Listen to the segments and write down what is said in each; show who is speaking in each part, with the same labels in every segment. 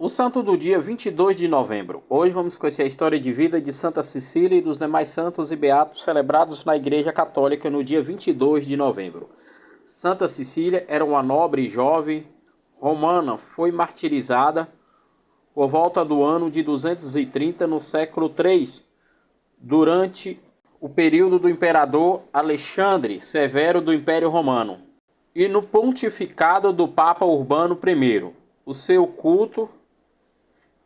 Speaker 1: O santo do dia 22 de novembro. Hoje vamos conhecer a história de vida de Santa Cecília e dos demais santos e beatos celebrados na Igreja Católica no dia 22 de novembro. Santa Cecília era uma nobre e jovem romana, foi martirizada por volta do ano de 230 no século III, durante o período do imperador Alexandre Severo do Império Romano e no pontificado do Papa Urbano I. O seu culto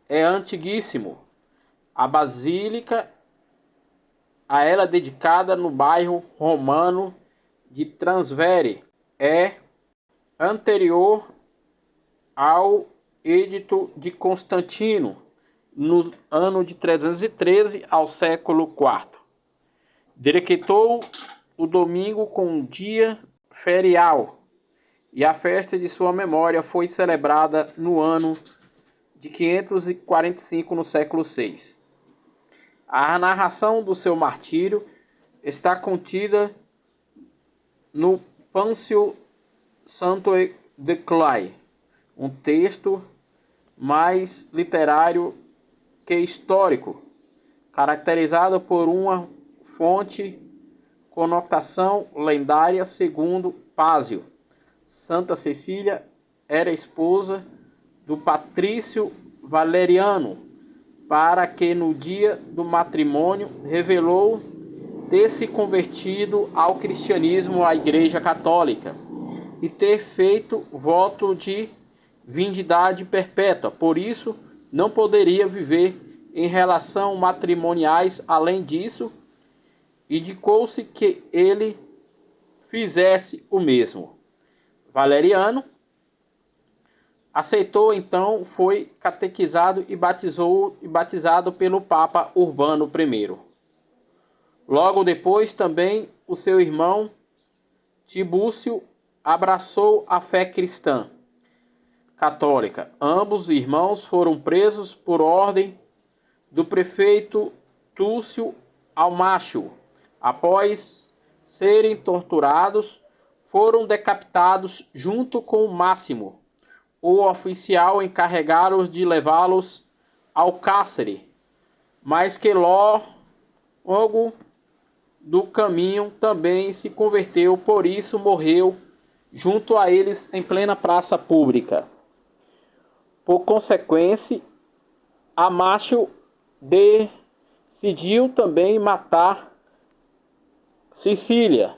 Speaker 1: é antiguíssimo. A basílica a ela dedicada no bairro romano de Transvere é anterior ao Edito de Constantino, no ano de 313 ao século IV. Decretou o domingo com um dia ferial, e a festa de sua memória foi celebrada no ano de 545 no século VI. A narração do seu martírio está contida no Pâncio Santo de Clay, um texto mais literário que histórico, caracterizado por uma fonte conotação lendária segundo Pásio. Santa Cecília era esposa do patrício Valeriano, para que no dia do matrimônio revelou ter se convertido ao cristianismo, à Igreja Católica, e ter feito voto de virgindade perpétua. Por isso, não poderia viver em relação matrimoniais. Além disso, indicou-se que ele fizesse o mesmo. Valeriano aceitou, então foi catequizado e batizado pelo Papa Urbano I. Logo depois também o seu irmão Tibúcio abraçou a fé cristã católica. Ambos irmãos foram presos por ordem do prefeito Túcio Almácio. Após serem torturados, foram decapitados junto com Máximo, o oficial encarregado de levá-los ao cárcere, mas que logo do caminho também se converteu, por isso morreu junto a eles em plena praça pública. Por consequência, Amácio decidiu também matar Cecília.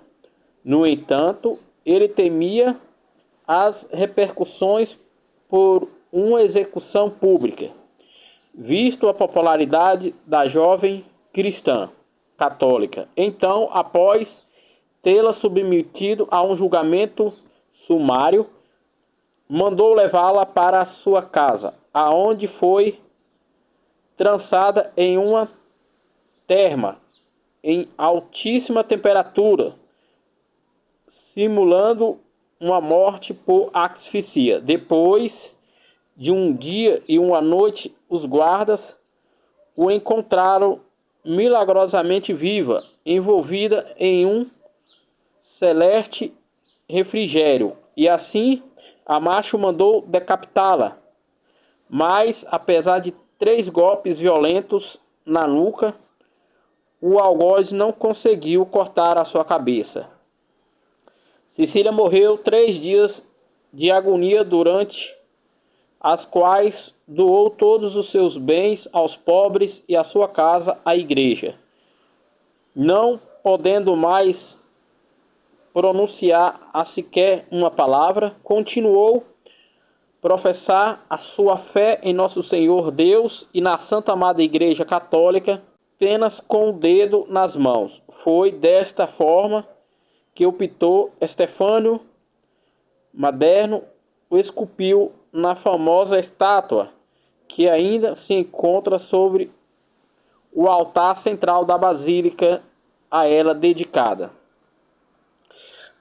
Speaker 1: No entanto, ele temia as repercussões por uma execução pública, visto a popularidade da jovem cristã católica. Então, após tê-la submetido a um julgamento sumário, mandou levá-la para a sua casa, aonde foi trançada em uma terma em altíssima temperatura, simulando uma morte por asfixia. Depois de um dia e uma noite, os guardas o encontraram milagrosamente viva, envolvida em um celeste refrigério, e assim Amácio mandou decapitá-la. Mas, apesar de 3 golpes violentos na nuca, o algoz não conseguiu cortar a sua cabeça. Cecília morreu 3 dias de agonia, durante as quais doou todos os seus bens aos pobres e a sua casa à igreja. Não podendo mais pronunciar a sequer uma palavra, continuou professar a sua fé em Nosso Senhor Deus e na Santa Amada Igreja Católica, apenas com o dedo nas mãos. Foi desta forma que o pintor Stefano Maderno o esculpiu na famosa estátua que ainda se encontra sobre o altar central da basílica a ela dedicada.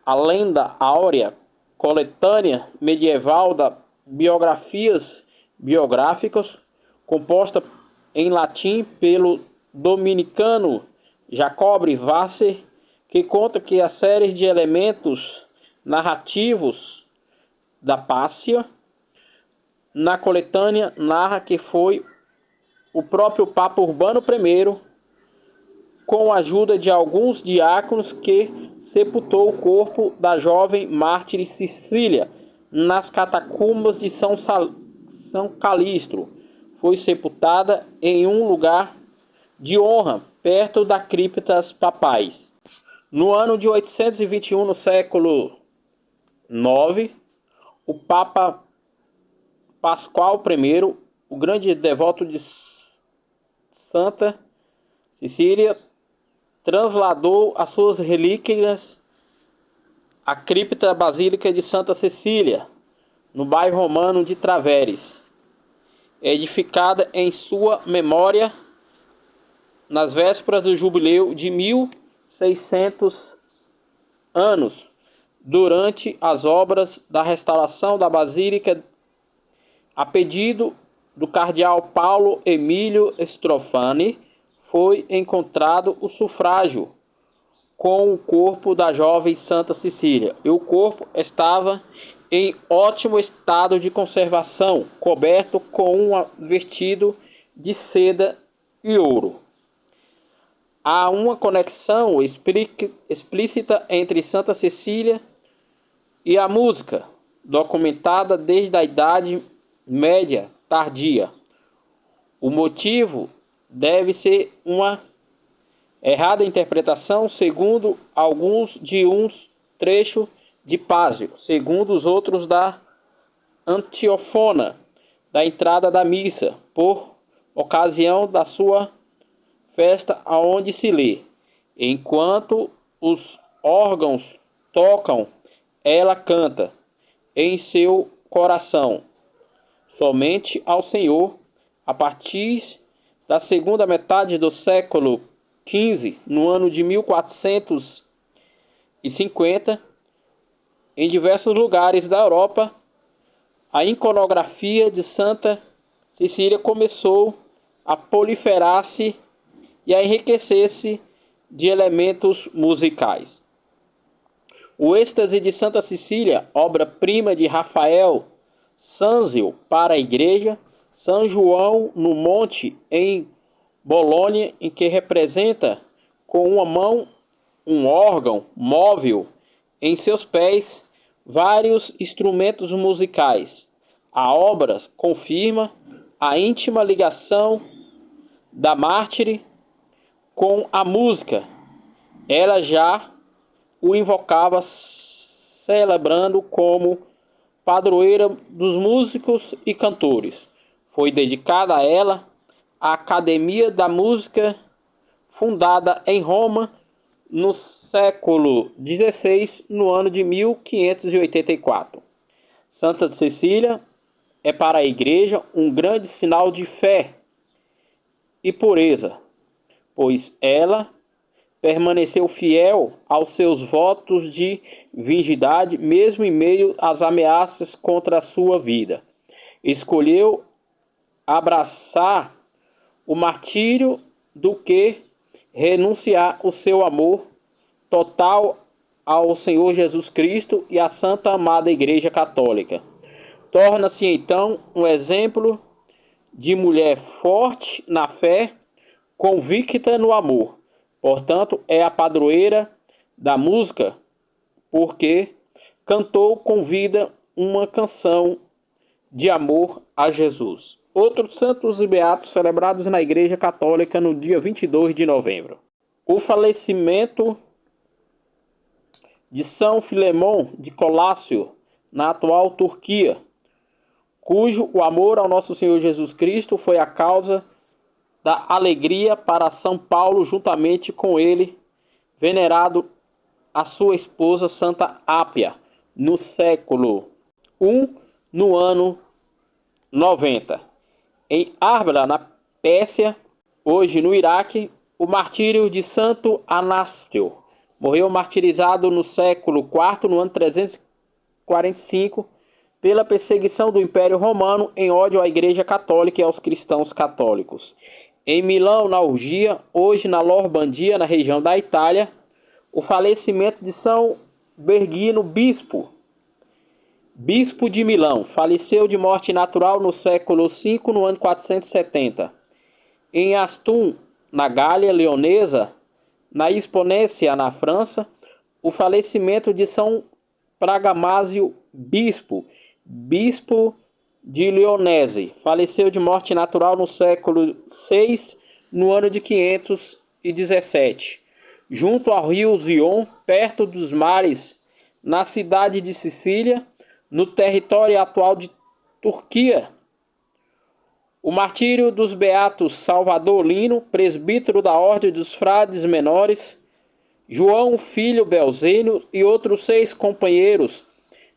Speaker 1: A lenda áurea, coletânea medieval da biografias biográficas, composta em latim pelo dominicano Jacob Vasser, que conta que a série de elementos narrativos da Pássia na coletânea, narra que foi o próprio Papa Urbano I, com a ajuda de alguns diáconos, que sepultou o corpo da jovem mártir Cecília nas catacumbas de São Calistro. Foi sepultada em um lugar de honra, perto das criptas papais. No ano de 821, no século IX, o Papa Pascoal I, o grande devoto de Santa Cecília, trasladou as suas relíquias à cripta basílica de Santa Cecília, no bairro romano de Travers, edificada em sua memória nas vésperas do jubileu de 1600 anos, durante as obras da restauração da basílica, a pedido do cardeal Paulo Emílio Strofani, foi encontrado o sufrágio com o corpo da jovem Santa Cecília, e o corpo estava em ótimo estado de conservação, coberto com um vestido de seda e ouro. Há uma conexão explícita entre Santa Cecília e a música, documentada desde a Idade Média tardia. O motivo deve ser uma errada interpretação, segundo alguns, de um trecho de Pásio, segundo os outros da antífona da entrada da missa, por ocasião da sua festa, aonde se lê: enquanto os órgãos tocam, ela canta em seu coração somente ao Senhor. A partir da segunda metade do século XV, no ano de 1450, em diversos lugares da Europa, a iconografia de Santa Cecília começou a proliferar-se e a enriquecer-se de elementos musicais. O êxtase de Santa Cecília, obra-prima de Rafael Sanzio para a igreja São João no Monte, em Bolonha, em que representa com uma mão um órgão móvel, em seus pés vários instrumentos musicais. A obra confirma a íntima ligação da mártir com a música. Ela já o invocava, celebrando como padroeira dos músicos e cantores. Foi dedicada a ela a Academia da Música, fundada em Roma no século XVI, no ano de 1584. Santa Cecília é para a Igreja um grande sinal de fé e pureza, pois ela permaneceu fiel aos seus votos de virgindade, mesmo em meio às ameaças contra a sua vida. Escolheu abraçar o martírio do que renunciar o seu amor total ao Senhor Jesus Cristo e à Santa Amada Igreja Católica. Torna-se então um exemplo de mulher forte na fé, convicta no amor. Portanto, é a padroeira da música, porque cantou com vida uma canção de amor a Jesus. Outros santos e beatos celebrados na Igreja Católica no dia 22 de novembro. O falecimento de São Filemão de Colácio, na atual Turquia, cujo o amor ao nosso Senhor Jesus Cristo foi a causa da alegria para São Paulo, juntamente com ele, venerado a sua esposa Santa Ápia, no século I, no ano 90. Em Arbela, na Pérsia, hoje no Iraque, o martírio de Santo Anástio. Morreu martirizado no século IV, no ano 345, pela perseguição do Império Romano em ódio à Igreja Católica e aos cristãos católicos. Em Milão, na Urgia, hoje na Lombardia, na região da Itália, o falecimento de São Bergino Bispo, bispo de Milão, faleceu de morte natural no século V, no ano 470. Em Astum, na Gália Leonesa, na Exponência, na França, o falecimento de São Pragamásio bispo de Leonese, faleceu de morte natural no século VI, no ano de 517, junto ao rio Zion, perto dos mares, na cidade de Sicília, no território atual de Turquia. O martírio dos beatos Salvador Lino, presbítero da Ordem dos Frades Menores, João Filho Belzênio e outros 6 companheiros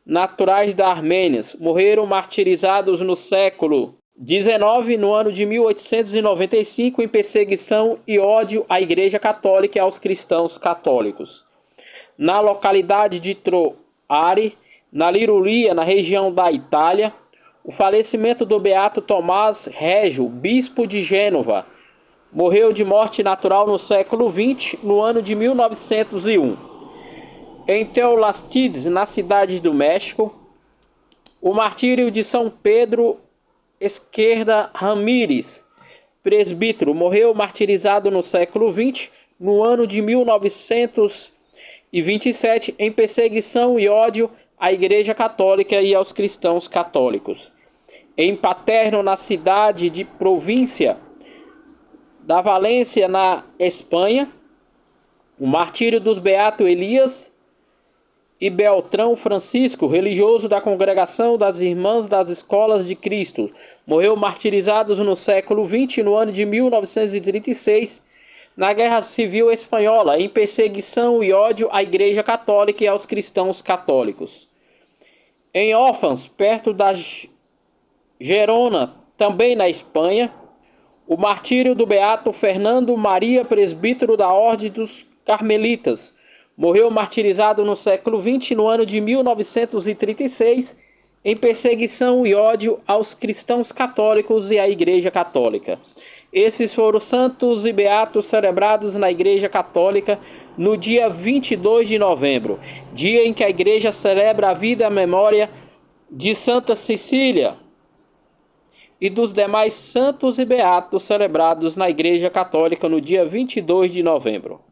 Speaker 1: naturais da Armênia morreram martirizados no século XIX, no ano de 1895, em perseguição e ódio à Igreja Católica e aos cristãos católicos. Na localidade de Troare, na Liguria, na região da Itália, o falecimento do beato Tomás Régio, bispo de Gênova, morreu de morte natural no século XX, no ano de 1901. Em Teolastides, na cidade do México, o martírio de São Pedro Esquerda Ramírez, presbítero, morreu martirizado no século XX, no ano de 1927, em perseguição e ódio à Igreja Católica e aos cristãos católicos. Em Paterno, na cidade de província da Valência, na Espanha, o martírio dos beatos Elias e Beltrão Francisco, religioso da Congregação das Irmãs das Escolas de Cristo, morreu martirizados no século XX, no ano de 1936, na Guerra Civil Espanhola, em perseguição e ódio à Igreja Católica e aos cristãos católicos. Em Ófans, perto da Gerona, também na Espanha, o martírio do beato Fernando Maria, presbítero da Ordem dos Carmelitas, morreu martirizado no século XX, no ano de 1936, em perseguição e ódio aos cristãos católicos e à Igreja Católica. Esses foram santos e beatos celebrados na Igreja Católica no dia 22 de novembro, dia em que a Igreja celebra a vida e a memória de Santa Cecília e dos demais santos e beatos celebrados na Igreja Católica no dia 22 de novembro.